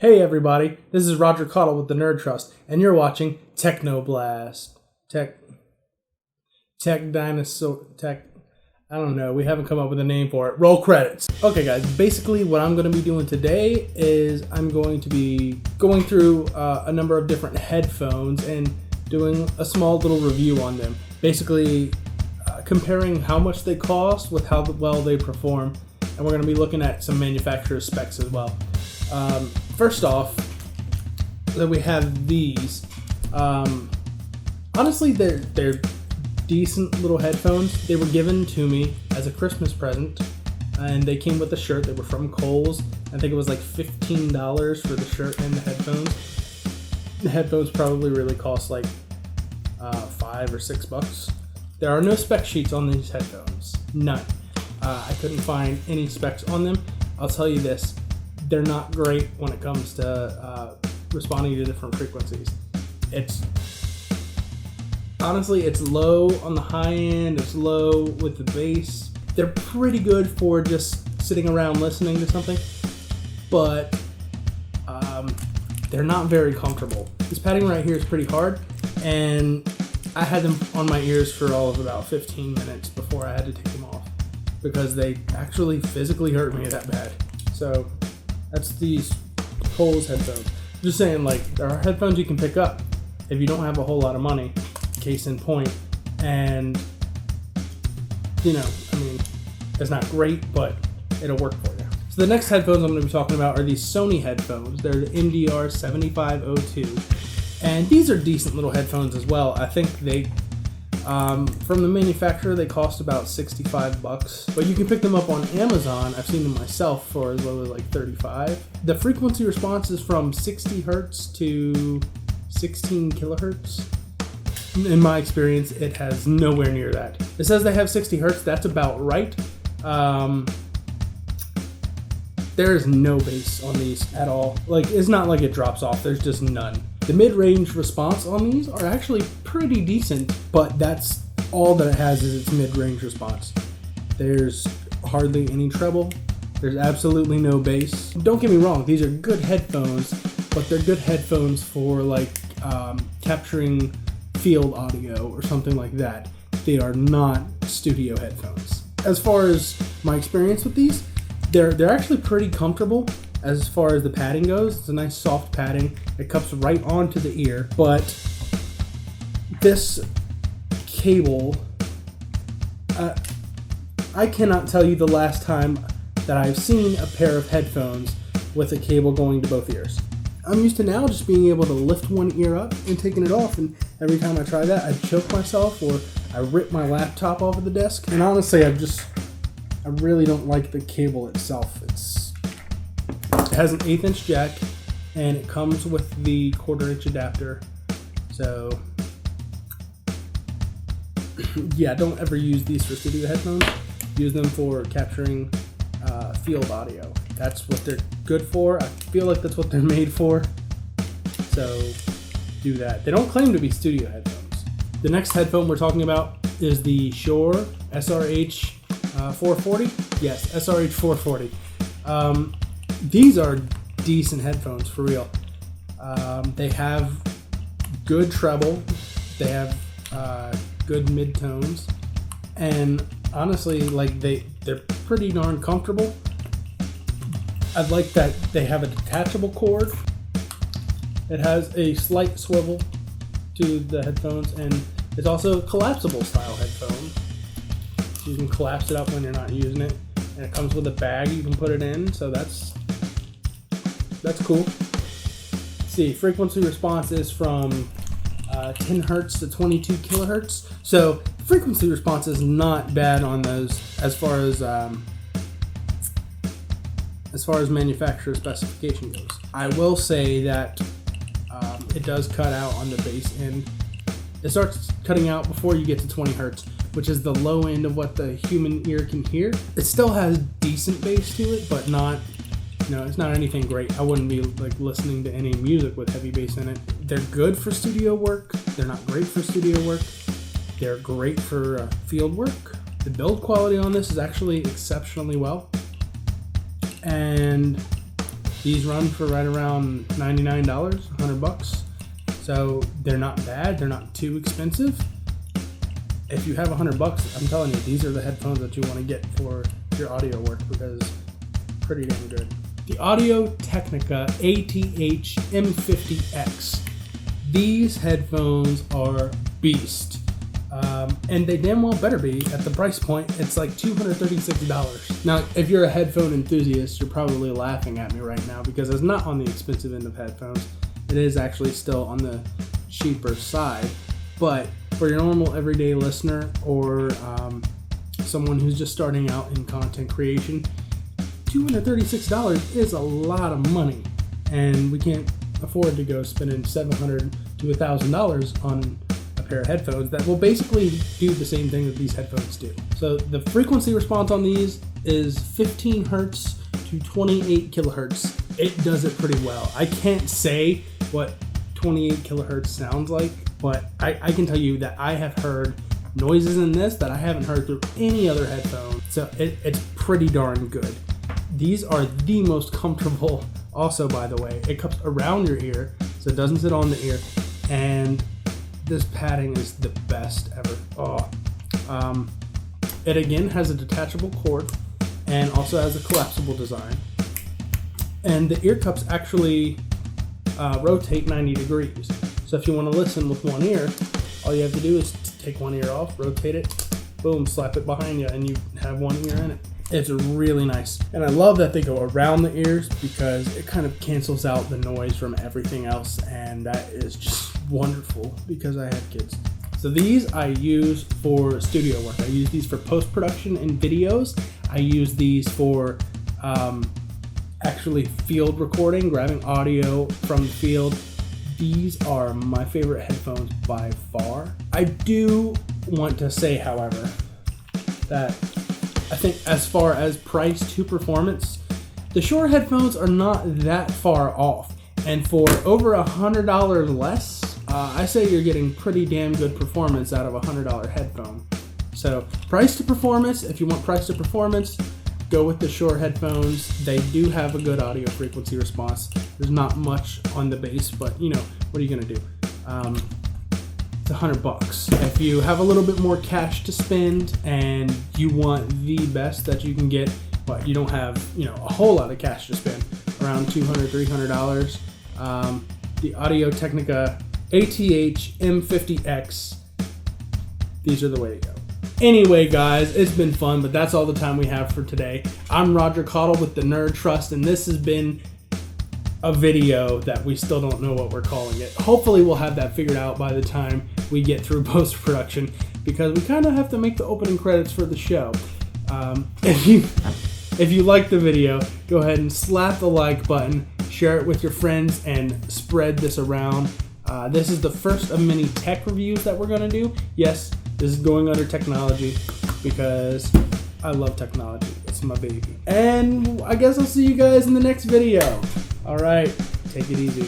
Hey everybody, this is Roger Caudle with the Nerd Trust, and you're watching Technoblast. Tech Dinosaur, I don't know, we haven't come up with a name for it. Roll credits. Okay guys, basically what I'm going to be doing today is I'm going to be going through a number of different headphones and doing a small little review on them. Basically comparing how much they cost with how well they perform, and we're going to be looking at some manufacturer specs as well. First off, then we have these. Honestly, they're decent little headphones. They were given to me as a Christmas present, and they came with a shirt. They were from Kohl's. I think it was like $15 for the shirt and the headphones. The headphones probably really cost like $5 or $6. There are no spec sheets on these headphones. None. I couldn't find any specs on them. I'll tell you this. They're not great when it comes to responding to different frequencies. Honestly, it's low on the high end, it's low with the bass. They're pretty good for just sitting around listening to something, but they're not very comfortable. This padding right here is pretty hard, and I had them on my ears for all of about 15 minutes before I had to take them off because they actually physically hurt me that bad. So that's these Kohl's headphones. Just saying, like, there are headphones you can pick up if you don't have a whole lot of money, case in point. And, you know, I mean, it's not great, but it'll work for you. So the next headphones I'm going to be talking about are these Sony headphones. They're the MDR 7502. And these are decent little headphones as well. I think they, from the manufacturer, they cost about $65, but you can pick them up on Amazon. I've seen them myself for as low as like $35. The frequency response is from 60 hertz to 16 kilohertz. In my experience, it has nowhere near that. It says they have 60 hertz. That's about right. There is no bass on these at all. Like, it's not like it drops off. There's just none. The mid-range response on these are actually pretty decent, but that's all that it has is its mid-range response. There's hardly any treble. There's absolutely no bass. Don't get me wrong, these are good headphones, but they're good headphones for like capturing field audio or something like that. They are not studio headphones. As far as my experience with these, they're actually pretty comfortable. As far as the padding goes, it's a nice soft padding. It cups right onto the ear, but this cable, I cannot tell you the last time that I've seen a pair of headphones with a cable going to both ears. I'm used to now just being able to lift one ear up and taking it off, and every time I try that, I choke myself or I rip my laptop off of the desk. And honestly, I really don't like the cable itself. It has an 1/8 inch jack, and it comes with the 1/4 inch adapter. So yeah, don't ever use these for studio headphones. Use them for capturing field audio. That's what they're good for. I feel like that's what they're made for. So do that. They don't claim to be studio headphones. The next headphone we're talking about is the Shure SRH440. Yes, SRH440. These are decent headphones for real. They have good treble, they have good mid-tones, and honestly, like they're pretty darn comfortable. I like that they have a detachable cord. It has a slight swivel to the headphones, and it's also a collapsible style headphone. You can collapse it up when you're not using it, and it comes with a bag you can put it in, so that's cool. Let's see, frequency response is from 10 hertz to 22 kilohertz. So frequency response is not bad on those as far as manufacturer specification goes. I will say that it does cut out on the bass end. It starts cutting out before you get to 20 hertz, which is the low end of what the human ear can hear. It still has decent bass to it, but not, it's not anything great. I wouldn't be like listening to any music with heavy bass in it. They're good for studio work. They're not great for studio work. They're great for field work. The build quality on this is actually exceptionally well. And These run for right around $99, $100. So they're not bad, they're not too expensive. If you have $100, I'm telling you, these are the headphones that you want to get for your audio work because pretty damn good. The Audio-Technica ATH-M50x. These headphones are beast. And they damn well better be at the price point. It's like $236. Now, if you're a headphone enthusiast, you're probably laughing at me right now because it's not on the expensive end of headphones. It is actually still on the cheaper side. But for your normal everyday listener or someone who's just starting out in content creation, $236 is a lot of money. And we can't afford to go spending $700 to $1,000 on a pair of headphones that will basically do the same thing that these headphones do. So the frequency response on these is 15 hertz to 28 kilohertz. It does it pretty well. I can't say what 28 kilohertz sounds like, but I can tell you that I have heard noises in this that I haven't heard through any other headphone. So it's pretty darn good. These are the most comfortable also, by the way. It cups around your ear, so it doesn't sit on the ear. And this padding is the best ever. It again has a detachable cord and also has a collapsible design. And the ear cups actually rotate 90 degrees. So if you want to listen with one ear, all you have to do is take one ear off, rotate it, boom, slap it behind you, and you have one ear in it. It's really nice. And I love that they go around the ears because it kind of cancels out the noise from everything else, and that is just wonderful because I have kids. So these I use for studio work. I use these for post-production in videos. I use these for actually field recording, grabbing audio from the field. These are my favorite headphones by far. I do want to say, however, that I think as far as price to performance, the Shure headphones are not that far off. And for over $100 less, I say you're getting pretty damn good performance out of a $100 headphone. So price to performance, if you want price to performance, go with the Shure headphones. They do have a good audio frequency response. There's not much on the bass, but you know, what are you gonna do? It's $100. If you have a little bit more cash to spend and you want the best that you can get, but you don't have, you know, a whole lot of cash to spend, around $200, $300, the Audio-Technica ATH-M50x, these are the way to go. Anyway, guys, it's been fun, but that's all the time we have for today. I'm Roger Caudle with the Nerd Trust, and this has been a video that we still don't know what we're calling it. Hopefully we'll have that figured out by the time we get through post-production, because we kind of have to make the opening credits for the show. If you like the video, go ahead and slap the like button, share it with your friends, and spread this around. This is the first of many tech reviews that we're going to do. Yes, this is going under technology because I love technology. It's my baby. And I guess I'll see you guys in the next video. All right, take it easy.